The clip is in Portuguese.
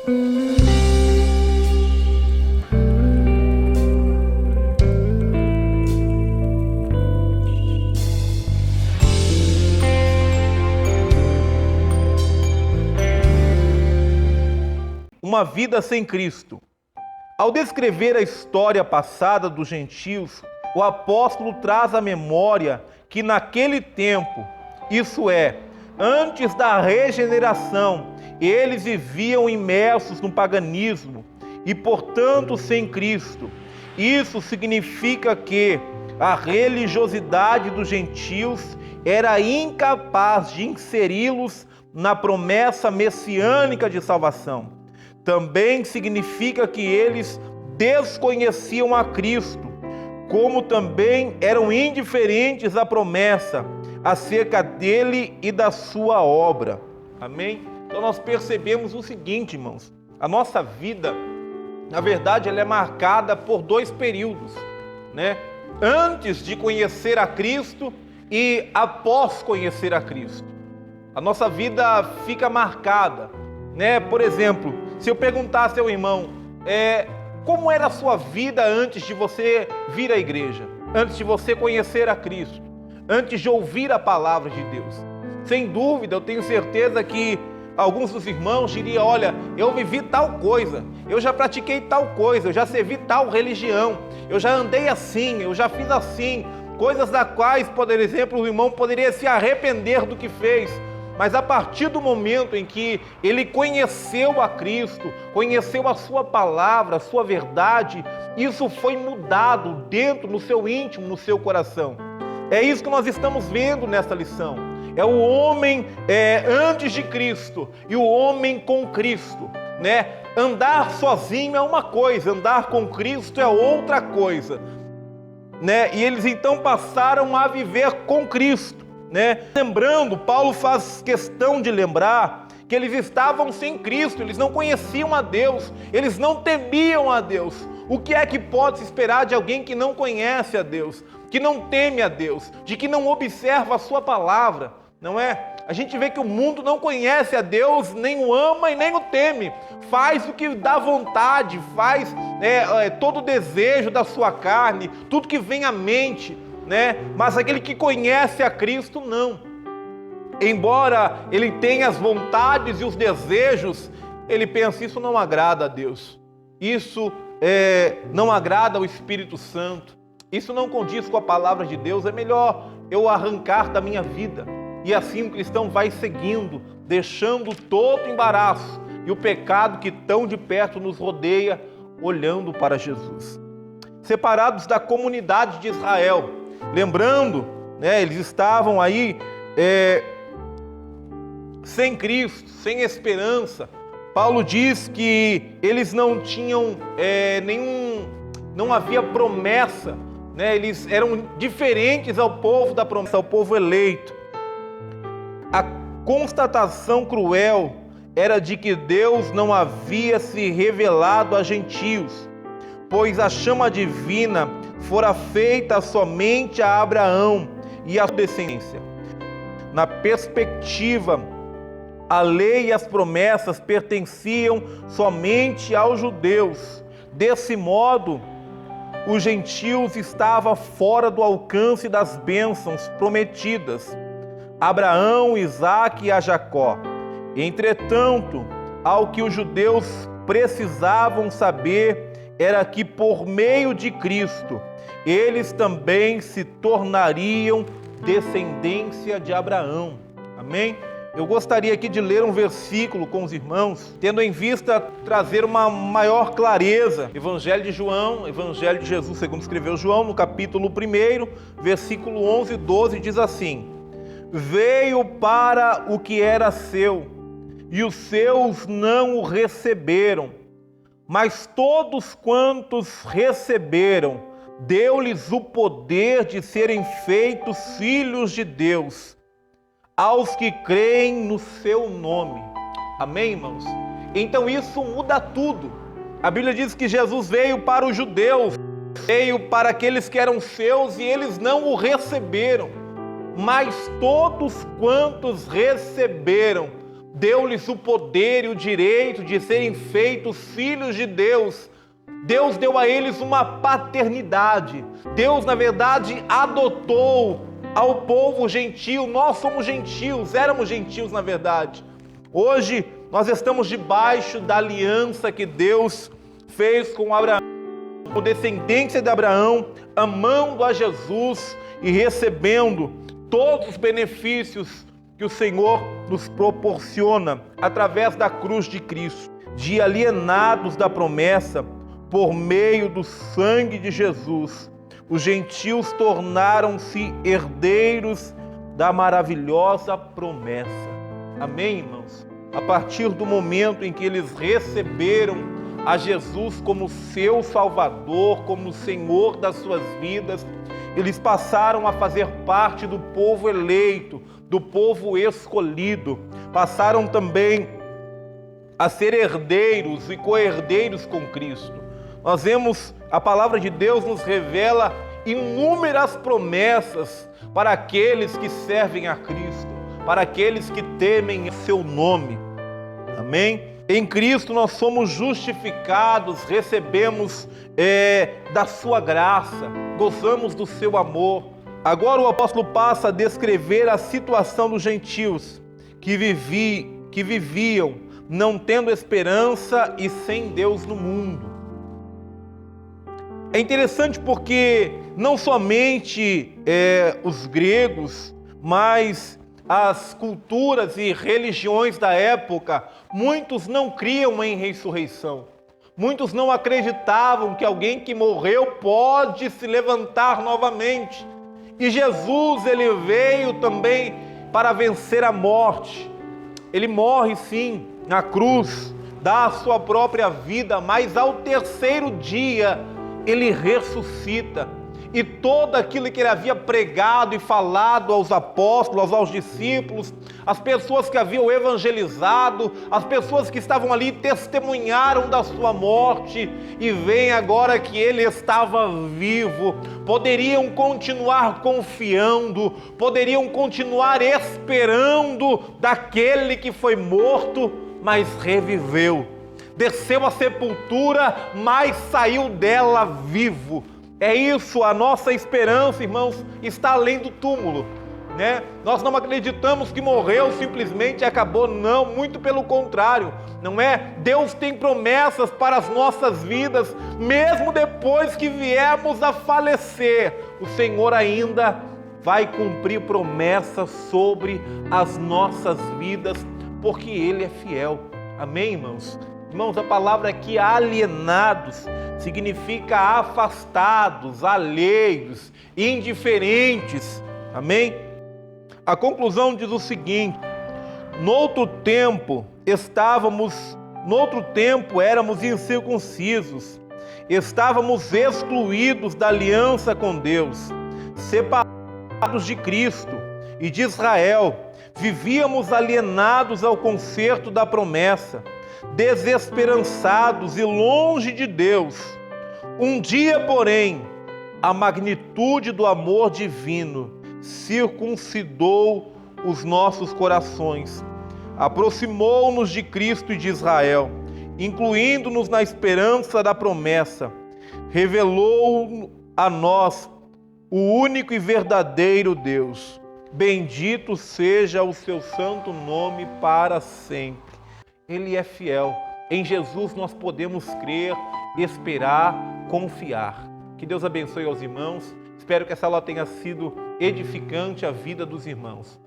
Uma vida sem Cristo. Ao descrever a história passada dos gentios, o apóstolo traz à memória que naquele tempo, isso é, antes da regeneração, eles viviam imersos no paganismo e, portanto, sem Cristo. Isso significa que a religiosidade dos gentios era incapaz de inseri-los na promessa messiânica de salvação. Também significa que eles desconheciam a Cristo, como também eram indiferentes à promessa acerca dele e da sua obra. Amém? Então nós percebemos o seguinte, irmãos, a nossa vida, na verdade, ela é marcada por dois períodos, né? Antes de conhecer a Cristo e após conhecer a Cristo. A nossa vida fica marcada, né? Por exemplo, se eu perguntasse ao irmão, como era a sua vida antes de você vir à igreja, antes de você conhecer a Cristo, antes de ouvir a palavra de Deus? Sem dúvida, eu tenho certeza que alguns dos irmãos diriam, olha, eu vivi tal coisa, eu já pratiquei tal coisa, eu já servi tal religião, eu já andei assim, eu já fiz assim, coisas das quais, por exemplo, o irmão poderia se arrepender do que fez. Mas a partir do momento em que ele conheceu a Cristo, conheceu a sua palavra, a sua verdade, isso foi mudado dentro, no seu íntimo, no seu coração. É isso que nós estamos vendo nessa lição. É o homem antes de Cristo e o homem com Cristo, né? Andar sozinho é uma coisa, andar com Cristo é outra coisa, né? E eles então passaram a viver com Cristo, né? Lembrando, Paulo faz questão de lembrar que eles estavam sem Cristo, eles não conheciam a Deus, eles não temiam a Deus. O que é que pode se esperar de alguém que não conhece a Deus, que não teme a Deus, de que não observa a sua palavra, não é? A gente vê que o mundo não conhece a Deus, nem o ama e nem o teme, faz o que dá vontade, faz todo o desejo da sua carne, tudo que vem à mente, né? Mas aquele que conhece a Cristo, não. Embora ele tenha as vontades e os desejos, ele pensa, isso não agrada a Deus, isso não agrada ao Espírito Santo, isso não condiz com a palavra de Deus, é melhor eu arrancar da minha vida. E assim o cristão vai seguindo, deixando todo o embaraço e o pecado que tão de perto nos rodeia, olhando para Jesus. Separados da comunidade de Israel, lembrando, né, eles estavam aí sem Cristo, sem esperança. Paulo diz que eles não tinham não havia promessa, né? Eles eram diferentes ao povo da promessa, ao povo eleito. A constatação cruel era de que Deus não havia se revelado a gentios, pois a chama divina fora feita somente a Abraão e a sua descendência. Na perspectiva, a lei e as promessas pertenciam somente aos judeus. Desse modo, os gentios estavam fora do alcance das bênçãos prometidas a Abraão, Isaque e a Jacó. Entretanto, ao que os judeus precisavam saber era que por meio de Cristo, eles também se tornariam descendência de Abraão. Amém? Eu gostaria aqui de ler um versículo com os irmãos, tendo em vista trazer uma maior clareza. Evangelho de João, Evangelho de Jesus segundo escreveu João, no capítulo 1, versículo 11 e 12, diz assim: veio para o que era seu, e os seus não o receberam, mas todos quantos receberam, deu-lhes o poder de serem feitos filhos de Deus, aos que creem no seu nome. Amém, irmãos? Então isso muda tudo. A Bíblia diz que Jesus veio para os judeus, veio para aqueles que eram seus e eles não o receberam. Mas todos quantos receberam, deu-lhes o poder e o direito de serem feitos filhos de Deus. Deus deu a eles uma paternidade. Deus, na verdade, adotou ao povo gentil. Nós somos gentios, éramos gentios, na verdade. Hoje, nós estamos debaixo da aliança que Deus fez com Abraão, com descendência de Abraão, amando a Jesus e recebendo todos os benefícios que o Senhor nos proporciona através da cruz de Cristo, de alienados da promessa por meio do sangue de Jesus. Os gentios tornaram-se herdeiros da maravilhosa promessa. Amém, irmãos? A partir do momento em que eles receberam a Jesus como seu Salvador, como Senhor das suas vidas, eles passaram a fazer parte do povo eleito, do povo escolhido. Passaram também a ser herdeiros e co-herdeiros com Cristo. Nós vemos, a palavra de Deus nos revela inúmeras promessas para aqueles que servem a Cristo, para aqueles que temem o seu nome. Amém? Em Cristo nós somos justificados, recebemos da sua graça, gozamos do seu amor. Agora o apóstolo passa a descrever a situação dos gentios que viviam não tendo esperança e sem Deus no mundo. É interessante porque não somente os gregos, mas as culturas e religiões da época, muitos não criam em ressurreição. Muitos não acreditavam que alguém que morreu pode se levantar novamente. E Jesus, ele veio também para vencer a morte. Ele morre sim na cruz, dá a sua própria vida, mas ao terceiro dia ele ressuscita. E todo aquilo que ele havia pregado e falado aos apóstolos, aos discípulos, as pessoas que haviam evangelizado, as pessoas que estavam ali testemunharam da sua morte e veem agora que ele estava vivo, poderiam continuar confiando, poderiam continuar esperando daquele que foi morto, mas reviveu. Desceu à sepultura, mas saiu dela vivo. É isso, a nossa esperança, irmãos, está além do túmulo, né? Nós não acreditamos que morreu simplesmente e acabou, não, muito pelo contrário, não é? Deus tem promessas para as nossas vidas, mesmo depois que viemos a falecer, o Senhor ainda vai cumprir promessas sobre as nossas vidas, porque Ele é fiel. Amém, irmãos? Irmãos, a palavra aqui, alienados, significa afastados, alheios, indiferentes. Amém? A conclusão diz o seguinte: noutro tempo éramos incircuncisos, estávamos excluídos da aliança com Deus, separados de Cristo e de Israel, vivíamos alienados ao concerto da promessa, desesperançados e longe de Deus. Um dia, porém, a magnitude do amor divino circuncidou os nossos corações, aproximou-nos de Cristo e de Israel, incluindo-nos na esperança da promessa, revelou a nós o único e verdadeiro Deus. Bendito seja o seu santo nome para sempre. Ele é fiel. Em Jesus nós podemos crer, esperar, confiar. Que Deus abençoe aos irmãos. Espero que essa aula tenha sido edificante à vida dos irmãos.